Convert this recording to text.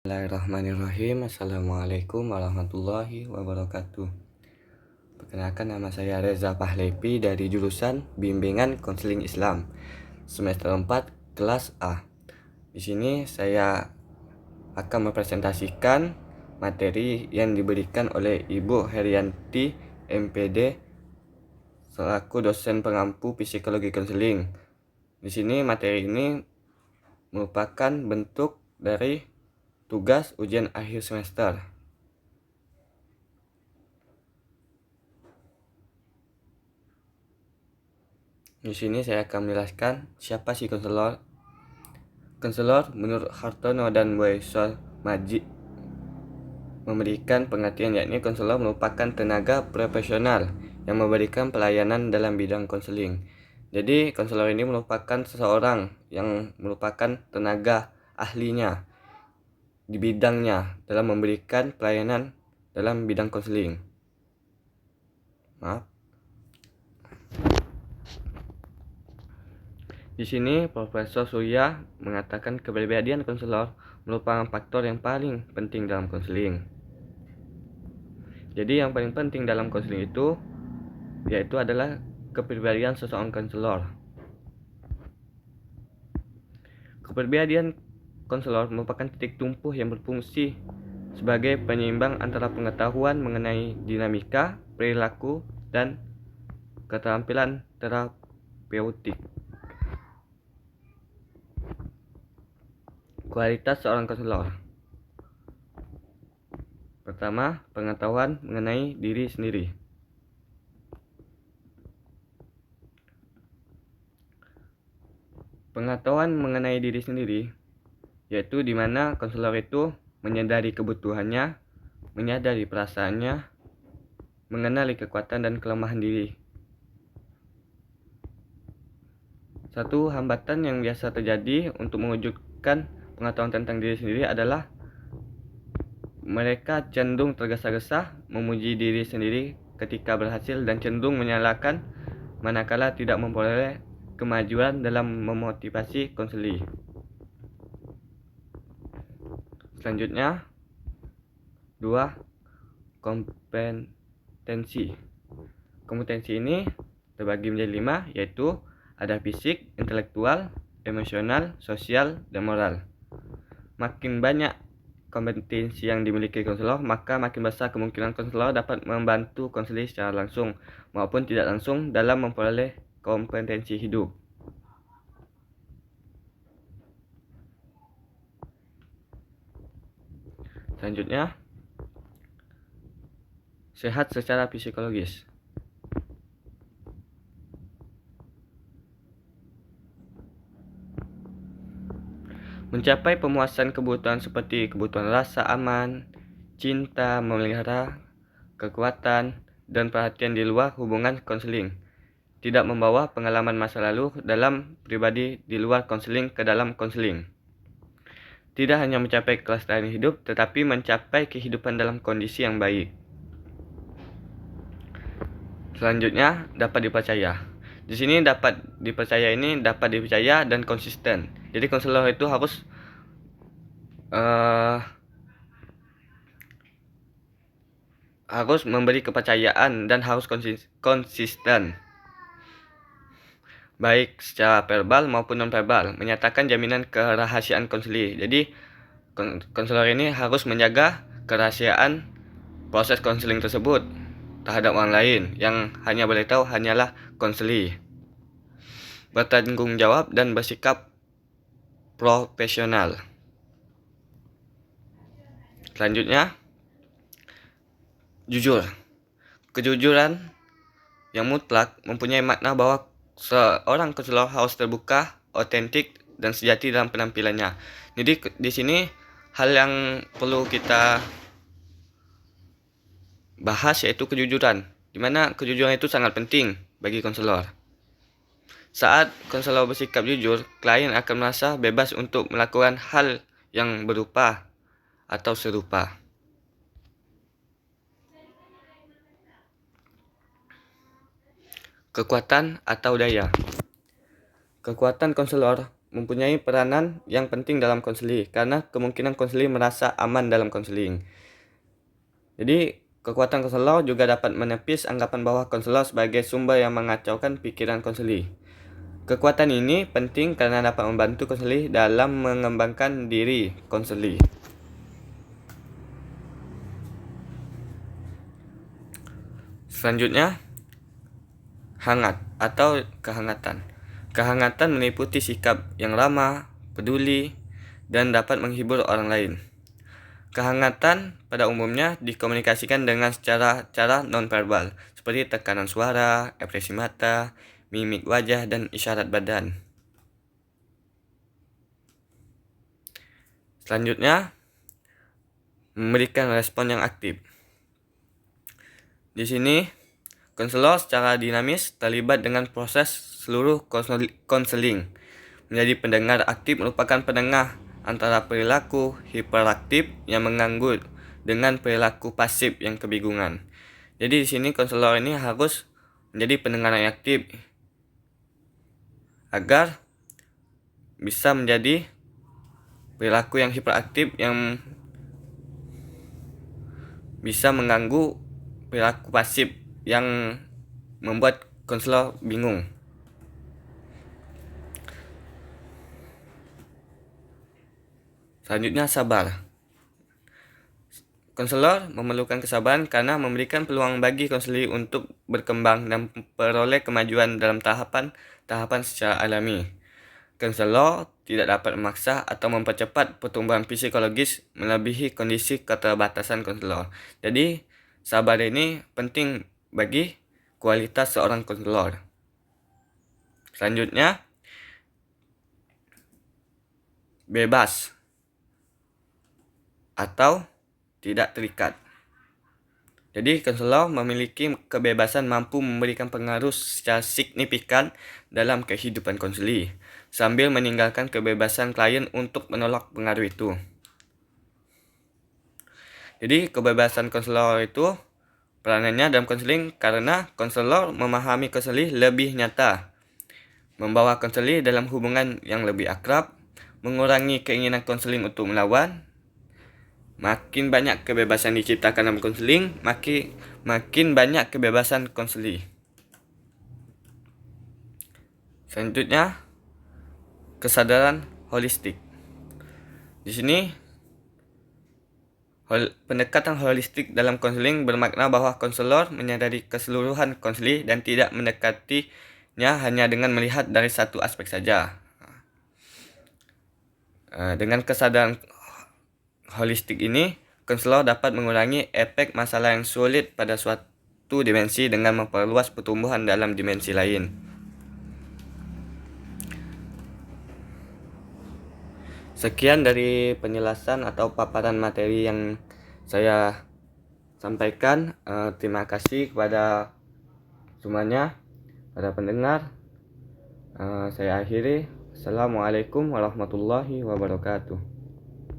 Bismillahirrahmanirrahim. Assalamualaikum warahmatullahi wabarakatuh. Perkenalkan, nama saya Reza Pahlevi dari jurusan Bimbingan Konseling Islam semester 4 kelas A. Di sini saya akan mempresentasikan materi yang diberikan oleh Ibu Herianti MPD selaku dosen pengampu psikologi konseling. Di sini materi ini merupakan bentuk dari tugas ujian akhir semester. Di sini saya akan menjelaskan siapa sih konselor. Konselor menurut Hartono dan Boyson Majid memberikan pengertian, yakni konselor merupakan tenaga profesional yang memberikan pelayanan dalam bidang konseling. Jadi konselor ini merupakan seseorang yang merupakan tenaga ahlinya di bidangnya dalam memberikan pelayanan dalam bidang konseling. Di sini Profesor Surya mengatakan kepribadian konselor merupakan faktor yang paling penting dalam konseling. Jadi yang paling penting dalam konseling itu yaitu adalah kepribadian seseorang konselor. Kepribadian konselor merupakan titik tumpu yang berfungsi sebagai penyeimbang antara pengetahuan mengenai dinamika, perilaku, dan keterampilan terapeutik. Kualitas seorang konselor. Pertama, pengetahuan mengenai diri sendiri. Pengetahuan mengenai diri sendiri yaitu di mana konselor itu menyadari kebutuhannya, menyadari perasaannya, mengenali kekuatan dan kelemahan diri. Satu hambatan yang biasa terjadi untuk mewujudkan pengetahuan tentang diri sendiri adalah mereka cenderung tergesa-gesa memuji diri sendiri ketika berhasil dan cenderung menyalahkan manakala tidak memperoleh kemajuan dalam memotivasi konseli. Selanjutnya, 2. Kompetensi. Kompetensi ini terbagi menjadi 5, yaitu ada fisik, intelektual, emosional, sosial, dan moral. Makin banyak kompetensi yang dimiliki konselor, maka makin besar kemungkinan konselor dapat membantu konseli secara langsung maupun tidak langsung dalam memperoleh kompetensi hidup. Selanjutnya, sehat secara psikologis. Mencapai pemuasan kebutuhan seperti kebutuhan rasa aman, cinta, memelihara, kekuatan, dan perhatian di luar hubungan konseling. Tidak membawa pengalaman masa lalu dalam pribadi di luar konseling ke dalam konseling. Tidak hanya mencapai kelestarian hidup, tetapi mencapai kehidupan dalam kondisi yang baik. Selanjutnya, dapat dipercaya. Di sini dapat dipercaya ini dapat dipercaya dan konsisten. Jadi konselor itu harus memberi kepercayaan dan harus konsisten, baik secara verbal maupun non-verbal, menyatakan jaminan kerahasiaan konseli. Jadi konselor ini harus menjaga kerahasiaan proses konseling tersebut terhadap orang lain, yang hanya boleh tahu hanyalah konseli. Bertanggung jawab dan bersikap profesional. Selanjutnya, jujur. Kejujuran yang mutlak mempunyai makna bahwa seorang konselor harus terbuka, otentik, dan sejati dalam penampilannya. Jadi di sini hal yang perlu kita bahas yaitu kejujuran, di mana kejujuran itu sangat penting bagi konselor. Saat konselor bersikap jujur, klien akan merasa bebas untuk melakukan hal yang berupa atau serupa. Kekuatan atau daya. Kekuatan konselor mempunyai peranan yang penting dalam konseling karena kemungkinan konseling merasa aman dalam konseling. Jadi, kekuatan konselor juga dapat menepis anggapan bahwa konselor sebagai sumber yang mengacaukan pikiran konseling. Kekuatan ini penting karena dapat membantu konseling dalam mengembangkan diri konseling. Selanjutnya, hangat atau kehangatan. Kehangatan meliputi sikap yang ramah, peduli, dan dapat menghibur orang lain. Kehangatan pada umumnya dikomunikasikan dengan cara nonverbal, seperti tekanan suara, ekspresi mata, mimik wajah, dan isyarat badan. Selanjutnya, memberikan respon yang aktif. Di sini, konselor secara dinamis terlibat dengan proses seluruh konseling. Menjadi pendengar aktif merupakan penengah antara perilaku hiperaktif yang mengganggu dengan perilaku pasif yang kebingungan. Jadi di sini konselor ini harus menjadi pendengar yang aktif agar bisa menjadi perilaku yang hiperaktif yang bisa mengganggu perilaku pasif yang membuat konselor bingung. Selanjutnya, sabar. Konselor memerlukan kesabaran karena memberikan peluang bagi konseling untuk berkembang dan memperoleh kemajuan dalam tahapan secara alami. Konselor tidak dapat memaksa atau mempercepat pertumbuhan psikologis melebihi kondisi keterbatasan konselor. Jadi, sabar ini penting bagi kualitas seorang konselor. Selanjutnya, bebas atau tidak terikat. Jadi, konselor memiliki kebebasan mampu memberikan pengaruh secara signifikan dalam kehidupan konseling, sambil meninggalkan kebebasan klien untuk menolak pengaruh itu. Jadi, kebebasan konselor itu peranannya dalam konseling karena konselor memahami konseling lebih nyata, membawa konseling dalam hubungan yang lebih akrab, mengurangi keinginan konseling untuk melawan. Makin banyak kebebasan diciptakan dalam konseling, makin banyak kebebasan konseling. Selanjutnya, kesadaran holistik. Di sini, pendekatan holistik dalam konseling bermakna bahwa konselor menyadari keseluruhan konseling dan tidak mendekatinya hanya dengan melihat dari satu aspek saja. Dengan kesadaran holistik ini, konselor dapat mengurangi efek masalah yang sulit pada suatu dimensi dengan memperluas pertumbuhan dalam dimensi lain. Sekian dari penjelasan atau paparan materi yang saya sampaikan. Terima kasih kepada semuanya, para pendengar. Saya akhiri. Assalamualaikum warahmatullahi wabarakatuh.